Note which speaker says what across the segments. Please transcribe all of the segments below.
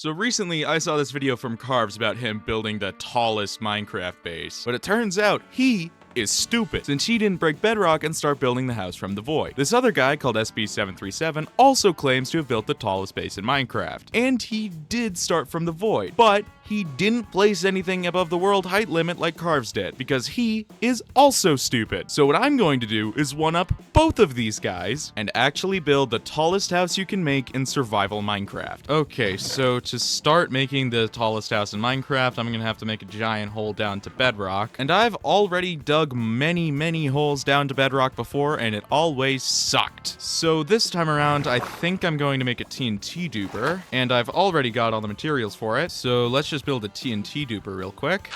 Speaker 1: So recently, I saw this video from Carves about him building the tallest Minecraft base, but it turns out he is stupid, since he didn't break bedrock and start building the house from the void. This other guy, called SB737, also claims to have built the tallest base in Minecraft, and he did start from the void, but he didn't place anything above the world height limit like Carves did, because he is also stupid. So what I'm going to do is one-up both of these guys, and actually build the tallest house you can make in survival Minecraft. Okay, so to start making the tallest house in Minecraft, I'm gonna have to make a giant hole down to bedrock, and I've already dug many holes down to bedrock before, and it always sucked. So this time around, I think I'm going to make a TNT duper, and I've already got all the materials for it, so let's just build a TNT duper real quick.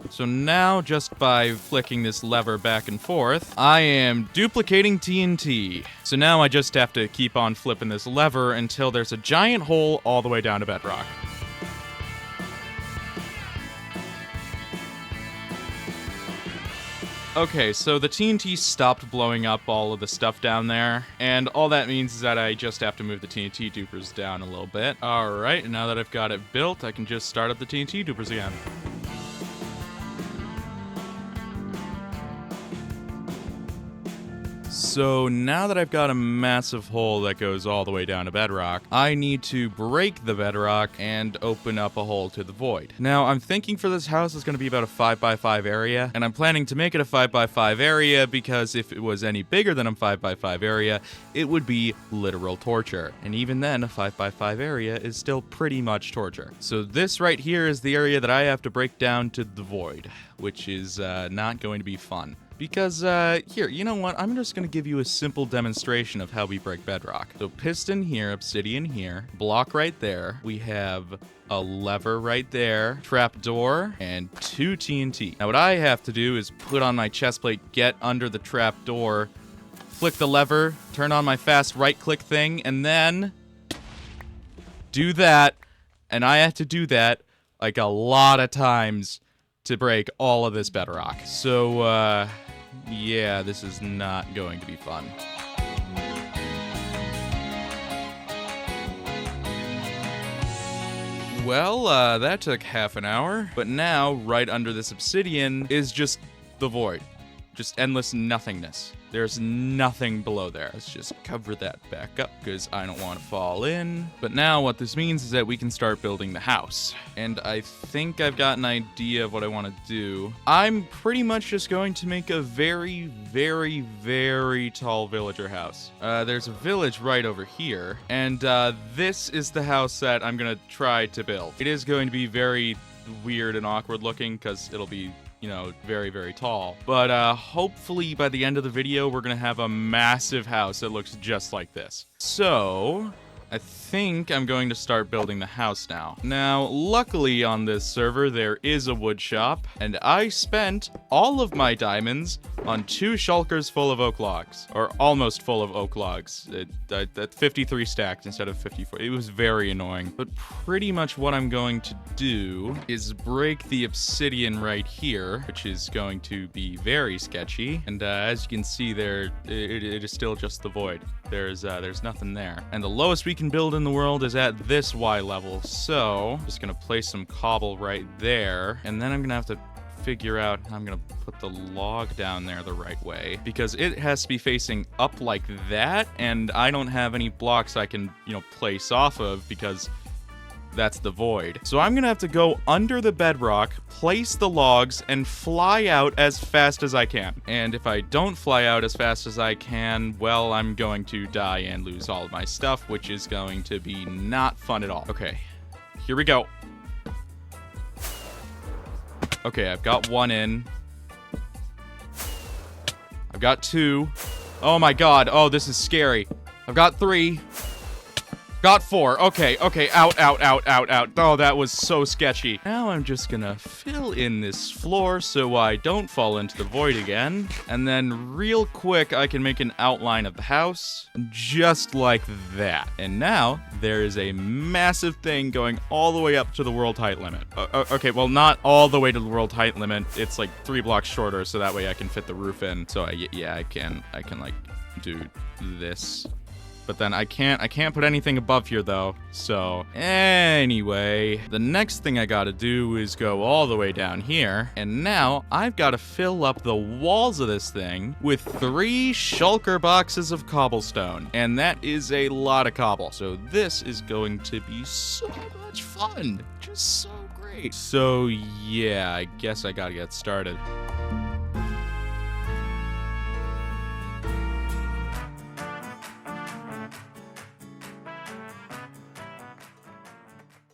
Speaker 1: So now, just by flicking this lever back and forth, I am duplicating TNT. So now I just have to keep on flipping this lever until there's a giant hole all the way down to bedrock. Okay, so the TNT stopped blowing up all of the stuff down there, and all that means is that I just have to move the TNT dupers down a little bit. Alright, now that I've got it built, I can just start up the TNT dupers again. So now that I've got a massive hole that goes all the way down to bedrock, I need to break the bedrock and open up a hole to the void. Now, I'm thinking for this house it's going to be about a 5x5 area, and I'm planning to make it a 5x5 area because if it was any bigger than a 5x5 area, it would be literal torture. And even then, a 5x5 area is still pretty much torture. So this right here is the area that I have to break down to the void, which is not going to be fun. Because, here, you know what? I'm just gonna give you a simple demonstration of how we break bedrock. So piston here, obsidian here, block right there. We have a lever right there, trapdoor, and 2 TNT. Now what I have to do is put on my chest plate, get under the trapdoor, flick the lever, turn on my fast right-click thing, and then do that. And I have to do that, like, a lot of times to break all of this bedrock. So, yeah, this is not going to be fun. Well, that took half an hour, but now, right under this obsidian is just the void. Just endless nothingness. There's nothing below there. Let's just cover that back up because I don't want to fall in. But now what this means is that we can start building the house. And I think I've got an idea of what I want to do. I'm pretty much just going to make a very tall villager house. There's a village right over here. And this is the house that I'm going to try to build. It is going to be very weird and awkward looking because it'll be, you know, very tall. But hopefully by the end of the video, we're gonna have a massive house that looks just like this. So I think I'm going to start building the house now. Now, luckily on this server, there is a wood shop, and I spent all of my diamonds on 2 shulkers full of oak logs, or almost full of oak logs. That 53 stacked instead of 54. It was very annoying. But pretty much what I'm going to do is break the obsidian right here, which is going to be very sketchy. And as you can see there, it is still just the void. There's nothing there. And the lowest we can build in the world is at this Y level. So I'm just gonna place some cobble right there, and then I'm gonna have to figure out how I'm gonna put the log down there the right way, because it has to be facing up like that, and I don't have any blocks I can, you know, place off of because that's the void. So I'm gonna have to go under the bedrock, place the logs, and fly out as fast as I can. And if I don't fly out as fast as I can, well, I'm going to die and lose all of my stuff, which is going to be not fun at all. Okay, here we go. Okay, I've got 1 in. I've got 2. Oh my god, oh, this is scary. I've got 3. Got 4. Okay, out. Oh, that was so sketchy. Now I'm just gonna fill in this floor so I don't fall into the void again. And then real quick, I can make an outline of the house, just like that. And now there is a massive thing going all the way up to the world height limit. Okay, well, not all the way to the world height limit. It's like 3 blocks shorter, so that way I can fit the roof in. So yeah, I can like do this. But then I can't put anything above here though. So anyway, the next thing I gotta do is go all the way down here. And now I've gotta fill up the walls of this thing with 3 shulker boxes of cobblestone. And that is a lot of cobble. So this is going to be so much fun. Just so great. So yeah, I guess I gotta get started.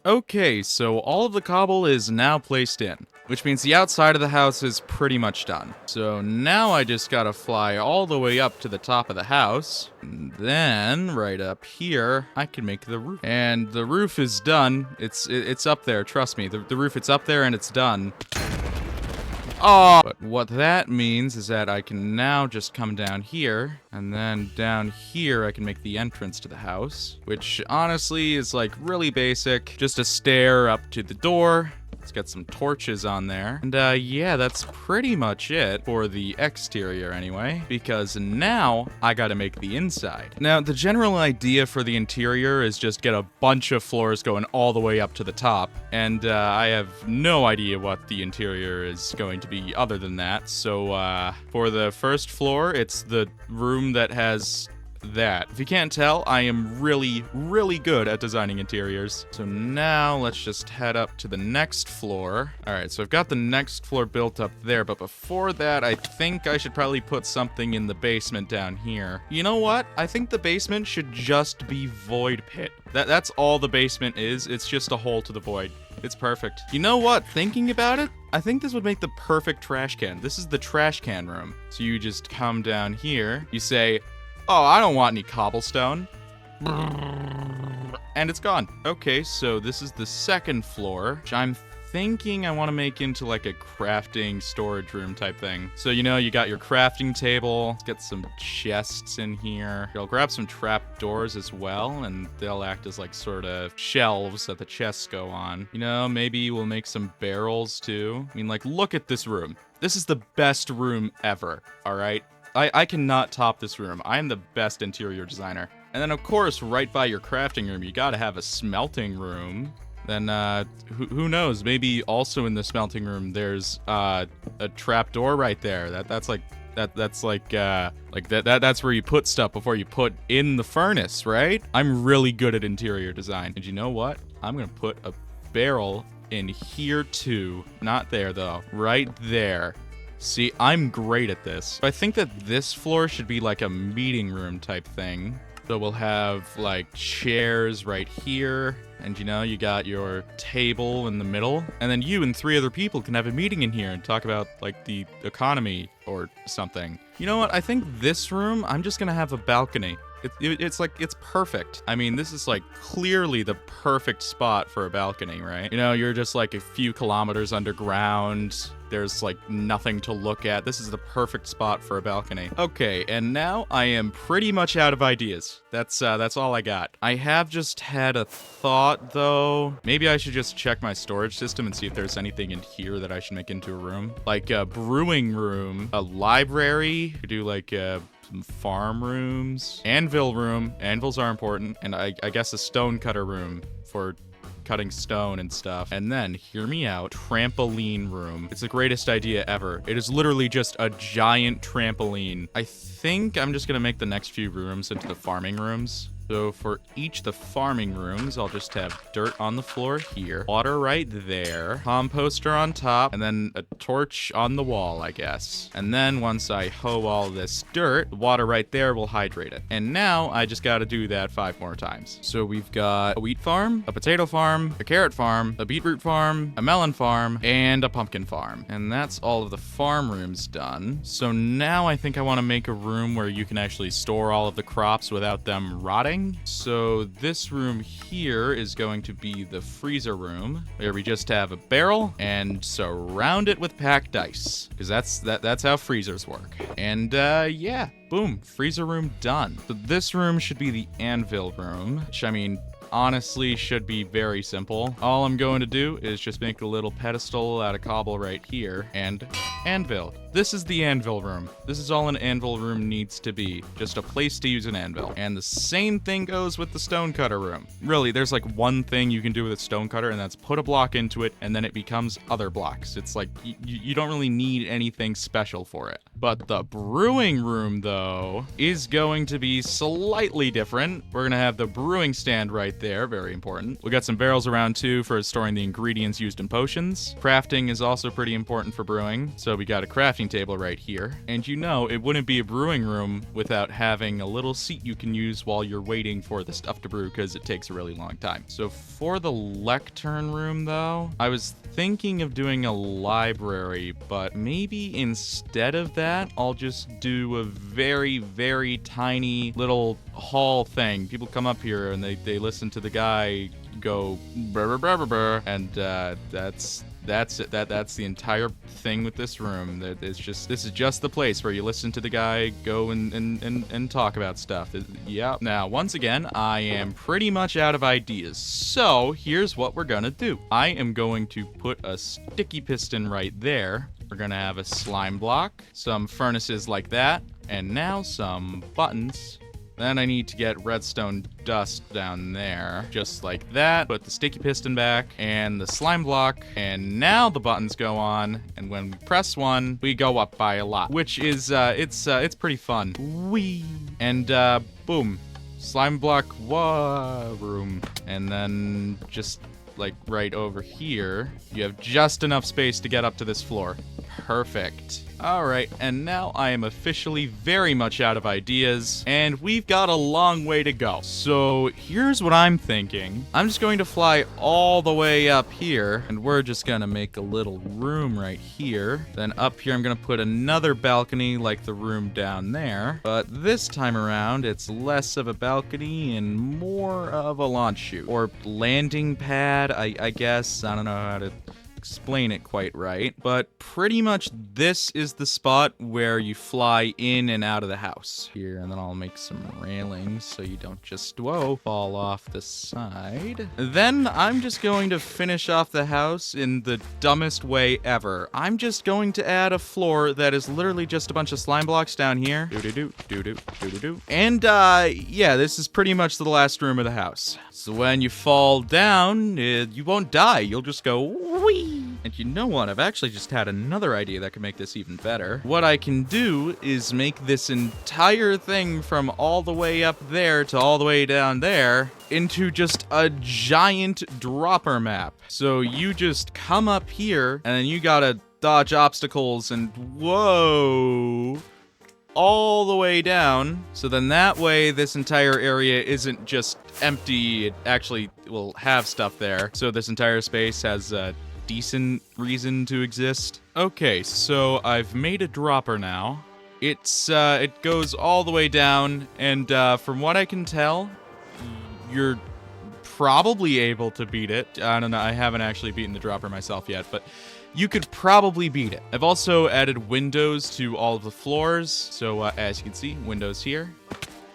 Speaker 1: Okay, so all of the cobble is now placed in, which means the outside of the house is pretty much done. So now I just gotta fly all the way up to the top of the house, and then right up here, I can make the roof. And the roof is done. It's up there, trust me. The roof, it's up there and it's done. Oh! But what that means is that I can now just come down here, and then down here I can make the entrance to the house, which honestly is like really basic. Just a stair up to the door. Let's get some torches on there. And yeah, that's pretty much it for the exterior anyway, because now I gotta make the inside. Now, the general idea for the interior is just get a bunch of floors going all the way up to the top. And I have no idea what the interior is going to be other than that. So for the first floor, it's the room that has that. If you can't tell, I am really, really good at designing interiors. So now let's just head up to the next floor. All right, so I've got the next floor built up there, but before that, I think I should probably put something in the basement down here. You know what? I think the basement should just be void pit. That's all the basement is. It's just a hole to the void. It's perfect. You know what? Thinking about it, I think this would make the perfect trash can. This is the trash can room. So you just come down here, you say, oh, I don't want any cobblestone. And it's gone. Okay, so this is the second floor, which I'm thinking I want to make into like a crafting storage room type thing. So, you know, you got your crafting table. Let's get some chests in here. I'll grab some trap doors as well, and they'll act as like sort of shelves that the chests go on. You know, maybe we'll make some barrels too. I mean, like, look at this room. This is the best room ever, all right? I cannot top this room. I am the best interior designer. And then, of course, right by your crafting room, you gotta have a smelting room. Then, who knows? Maybe also in the smelting room, there's a trap door right there. That's where you put stuff before you put in the furnace, right? I'm really good at interior design. And you know what? I'm gonna put a barrel in here too. Not there though. Right there. See, I'm great at this. I think that this floor should be like a meeting room type thing. So we'll have like chairs right here. And you know, you got your table in the middle. And then you and 3 other people can have a meeting in here and talk about like the economy or something. You know what? I think this room, I'm just gonna have a balcony. It's like, it's perfect. I mean, this is like clearly the perfect spot for a balcony, right? You know, you're just like a few kilometers underground. There's like nothing to look at. This is the perfect spot for a balcony. Okay, and now I am pretty much out of ideas. That's all I got. I have just had a thought though. Maybe I should just check my storage system and see if there's anything in here that I should make into a room. Like a brewing room, a library, could do like some farm rooms, anvil room. Anvils are important. And I guess a stone cutter room for cutting stone and stuff. And then, hear me out, trampoline room. It's the greatest idea ever. It is literally just a giant trampoline. I think I'm just gonna make the next few rooms into the farming rooms. So for each of the farming rooms, I'll just have dirt on the floor here, water right there, composter on top, and then a torch on the wall, I guess. And then once I hoe all this dirt, the water right there will hydrate it. And now I just gotta do that 5 more times. So we've got a wheat farm, a potato farm, a carrot farm, a beetroot farm, a melon farm, and a pumpkin farm. And that's all of the farm rooms done. So now I think I wanna make a room where you can actually store all of the crops without them rotting. So this room here is going to be the freezer room, where we just have a barrel and surround it with packed ice, because that's how freezers work. And yeah, boom, freezer room done. So this room should be the anvil room, which I mean, honestly should be very simple. All I'm going to do is just make a little pedestal out of cobble right here and anvil. This is the anvil room. This is all an anvil room needs to be. Just a place to use an anvil. And the same thing goes with the stonecutter room. Really, there's like one thing you can do with a stonecutter, and that's put a block into it, and then it becomes other blocks. It's like, you don't really need anything special for it. But the brewing room, though, is going to be slightly different. We're gonna have the brewing stand right there, very important. We got some barrels around too for storing the ingredients used in potions. Crafting is also pretty important for brewing, so we got a crafting table right here. And you know, it wouldn't be a brewing room without having a little seat you can use while you're waiting for the stuff to brew, because it takes a really long time. So for the lectern room, though, I was thinking of doing a library, but maybe instead of that, I'll just do a very, very tiny little hall thing. People come up here and they listen to the guy go brr, brr, brr, brr, brr, and that's it. That's the entire thing with this room. This is just the place where you listen to the guy go and talk about stuff. Yeah. Now, once again, I am pretty much out of ideas. So here's what we're gonna do. I am going to put a sticky piston right there. We're gonna have a slime block, some furnaces like that, and now some buttons. Then I need to get redstone dust down there, just like that. Put the sticky piston back and the slime block, and now the buttons go on. And when we press one, we go up by a lot, which is it's pretty fun. Whee! And boom, slime block room, and then just like right over here, you have just enough space to get up to this floor. Perfect. Alright, and now I am officially very much out of ideas, and we've got a long way to go. So here's what I'm thinking. I'm just going to fly all the way up here, and we're just gonna make a little room right here. Then up here I'm gonna put another balcony like the room down there, but this time around it's less of a balcony and more of a launch chute, or landing pad, I guess. I don't know how to explain it quite right, but pretty much this is the spot where you fly in and out of the house here. And then I'll make some railings so you don't just fall off the side. Then I'm just going to finish off the house in the dumbest way ever. I'm just going to add a floor that is literally just a bunch of slime blocks down here. Do-do-do. And yeah, this is pretty much the last room of the house. So when you fall down, you won't die. You'll just go whee. And you know what? I've actually just had another idea that could make this even better. What I can do is make this entire thing from all the way up there to all the way down there into just a giant dropper map. So you just come up here, and then you gotta dodge obstacles and whoa, all the way down. So then that way this entire area isn't just empty, it actually will have stuff there. So this entire space has a decent reason to exist. Okay, so I've made a dropper now. It goes all the way down, and from what I can tell, you're probably able to beat it. I don't know, I haven't actually beaten the dropper myself yet, but you could probably beat it. I've also added windows to all of the floors, so as you can see, windows here,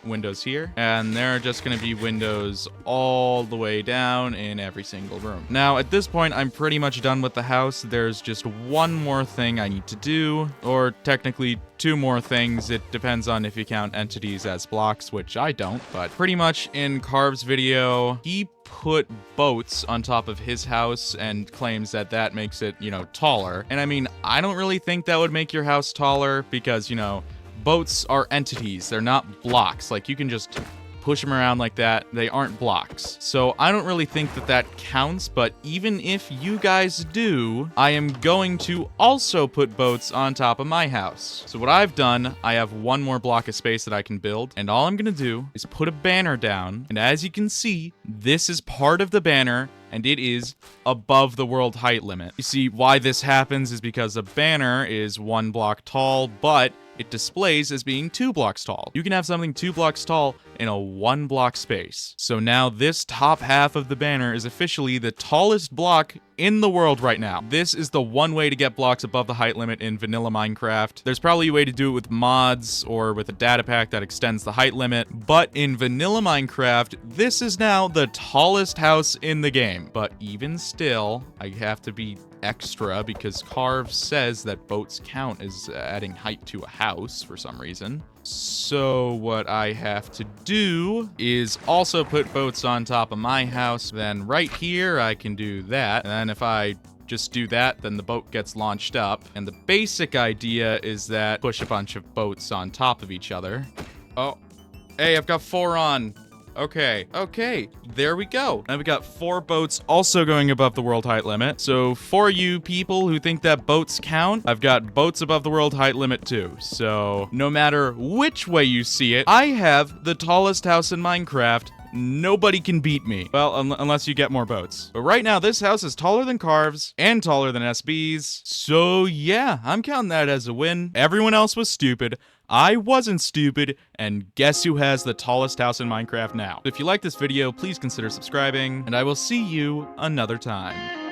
Speaker 1: windows here, and there are just going to be windows all the way down in every single room. Now, at this point, I'm pretty much done with the house. There's just one more thing I need to do, or technically two more things. It depends on if you count entities as blocks, which I don't, but pretty much in Carve's video, he put boats on top of his house and claims that that makes it, you know, taller. And I mean, I don't really think that would make your house taller because, you know, boats are entities. They're not blocks. Like, you can just push them around like that. They aren't blocks. So I don't really think that that counts, but even if you guys do, I am going to also put boats on top of my house. So what I've done, I have one more block of space that I can build, and all I'm gonna do is put a banner down, and as you can see, this is part of the banner, and it is above the world height limit. You see, why this happens is because a banner is 1 block tall, but it displays as being 2 blocks tall. You can have something 2 blocks tall in a 1 block space. So now this top half of the banner is officially the tallest block in the world right now. This is the one way to get blocks above the height limit in vanilla Minecraft. There's probably a way to do it with mods or with a data pack that extends the height limit, but in vanilla Minecraft, this is now the tallest house in the game. But even still, I have to be extra because Carve says that boats count as adding height to a house for some reason. So what I have to do is also put boats on top of my house. Then right here, I can do that. And then if I just do that, then the boat gets launched up. And the basic idea is that push a bunch of boats on top of each other. Oh, hey, I've got 4 on. Okay, there we go. Now we got 4 boats also going above the world height limit. So for you people who think that boats count, I've got boats above the world height limit too. So no matter which way you see it, I have the tallest house in Minecraft. Nobody can beat me. Well, unless you get more boats. But right now, this house is taller than Carve's and taller than SB's. So yeah, I'm counting that as a win. Everyone else was stupid. I wasn't stupid, and guess who has the tallest house in Minecraft now? If you like this video, please consider subscribing, and I will see you another time.